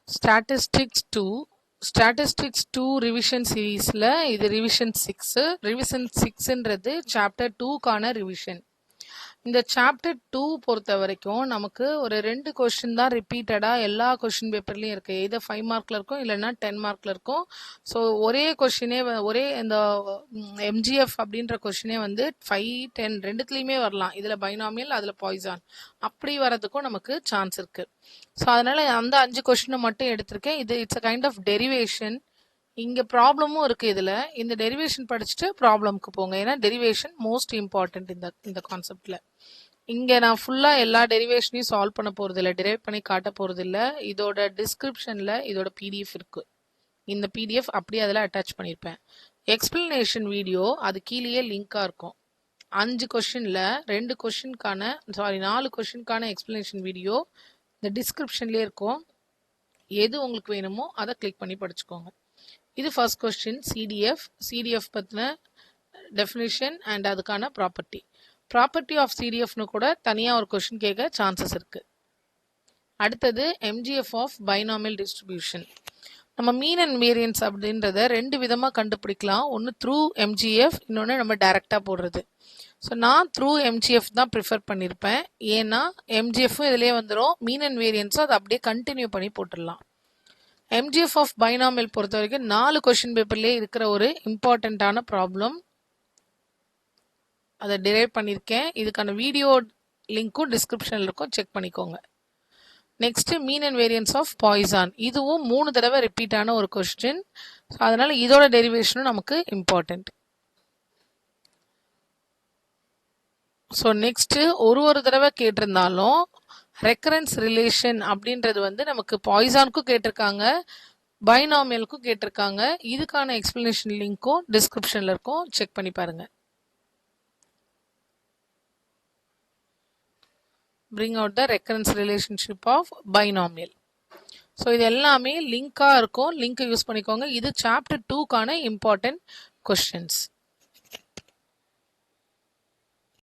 Statistics 2 Statistics 2 revision சீரீஸில் இது revision 6 revision 6ன்றது chapter 2க்கான revision. இந்த சாப்டர் 2 பொறுத்த வரைக்கும் நமக்கு ஒரு 2 கொஸ்டின் தான் ரிப்பீட்டடாக எல்லா கொஸ்டின் பேப்பர்லையும் இருக்குது. இது 5 மார்க்கில் இருக்கும் இல்லைன்னா 10 மார்க்கில் இருக்கும். ஸோ ஒரே கொஸ்டினே ஒரே இந்த எம்ஜிஎஃப் அப்படின்ற கொஸ்டினே வந்து 5, 10 ரெண்டுத்துலேயுமே வரலாம். இதில் பைனாமியல் அதில் பாய்சான் அப்படி வரதுக்கும் நமக்கு சான்ஸ் இருக்குது. ஸோ அதனால் அந்த 5 கொஸ்டினை மட்டும் எடுத்திருக்கேன். இது it's a kind of derivation. இங்கே ப்ராப்ளமும் இருக்குது. இதில் இந்த டெரிவேஷன் படிச்சுட்டு ப்ராப்ளம்க்கு போங்க. ஏன்னா டெரிவேஷன் மோஸ்ட் இம்பார்ட்டன்ட் இந்த கான்செப்டில். இங்கே நான் ஃபுல்லாக எல்லா டெரிவேஷனையும் சால்வ் பண்ண போகிறதில்ல, டிரைவ் பண்ணி காட்ட போகிறதில்ல. இதோட டிஸ்கிரிப்ஷனில் இதோட பிடிஎஃப் இருக்குது. இந்த பிடிஎஃப் அப்படியே அதில் அட்டாச் பண்ணியிருப்பேன். எக்ஸ்பிளனேஷன் வீடியோ அது கீழேயே லிங்காக இருக்கும். 5 கொஷினில் 2 கொஷினுக்கான 4 கொஷினுக்கான எக்ஸ்பிளனேஷன் வீடியோ இந்த டிஸ்கிரிப்ஷன்லேயே இருக்கும். எது உங்களுக்கு வேணுமோ அதை கிளிக் பண்ணி படிச்சுக்கோங்க. இது ஃபர்ஸ்ட் கொஸ்டின் சிடிஎஃப் பற்றின டெஃபினிஷன் அண்ட் அதுக்கான ப்ராப்பர்ட்டி ஆஃப் சிடிஎஃப்னு கூட தனியாக ஒரு கொஸ்டின் கேட்க சான்சஸ் இருக்குது. அடுத்தது எம்ஜிஎஃப் ஆஃப் பைனாமியல் டிஸ்ட்ரிபியூஷன். நம்ம மீன் அண்ட் வேரியன்ஸ் அப்படின்றத 2 விதமாக கண்டுபிடிக்கலாம். ஒன்று த்ரூ எம்ஜிஎஃப், இன்னொன்று நம்ம டைரெக்டாக போடுறது. ஸோ நான் த்ரூ எம்ஜிஎஃப் தான் ப்ரிஃபர் பண்ணியிருப்பேன். ஏன்னா எம்ஜிஎஃப்பும் இதிலே வந்துடும், மீன் அண்ட் வேரியன்ஸும் அதை அப்படியே கண்டினியூ பண்ணி போட்டுடலாம். எம்ஜிஎஃப் ஆஃப் பைனாமியல் பொறுத்த வரைக்கும் 4 கொஸ்டின் பேப்பர்லேயே இருக்கிற ஒரு இம்பார்ட்டண்ட்டான ப்ராப்ளம். அதை டிரைவ் பண்ணியிருக்கேன். இதுக்கான வீடியோ லிங்க்கும் டிஸ்கிரிப்ஷனில் இருக்கும், செக் பண்ணிக்கோங்க. Next mean and variance of Poisson. இதுவும் 3 தடவை ரிப்பீட்டான ஒரு கொஸ்டின். ஸோ அதனால் இதோட டெரிவேஷனும் நமக்கு இம்பார்ட்டண்ட். ஸோ நெக்ஸ்ட்டு ஒரு தடவை கேட்டிருந்தாலும் ரெக்கரன்ஸ் ரிலேஷன் அப்படின்றது வந்து நமக்கு பாய்சானுக்கும் கேட்டிருக்காங்க, பைனாமியலுக்கும் கேட்டிருக்காங்க. இதுக்கான எக்ஸ்பிளனேஷன் லிங்க்கும் டிஸ்கிரிப்ஷனில் இருக்கும், செக் பண்ணி பாருங்கள். bring out the recurrence relationship of binomial. So இது எல்லாமே லிங்காக இருக்கும், லிங்க்கை யூஸ் பண்ணிக்கோங்க. இது சாப்டர் 2க்கான இம்பார்ட்டன்ட் கொஸ்டின்ஸ்.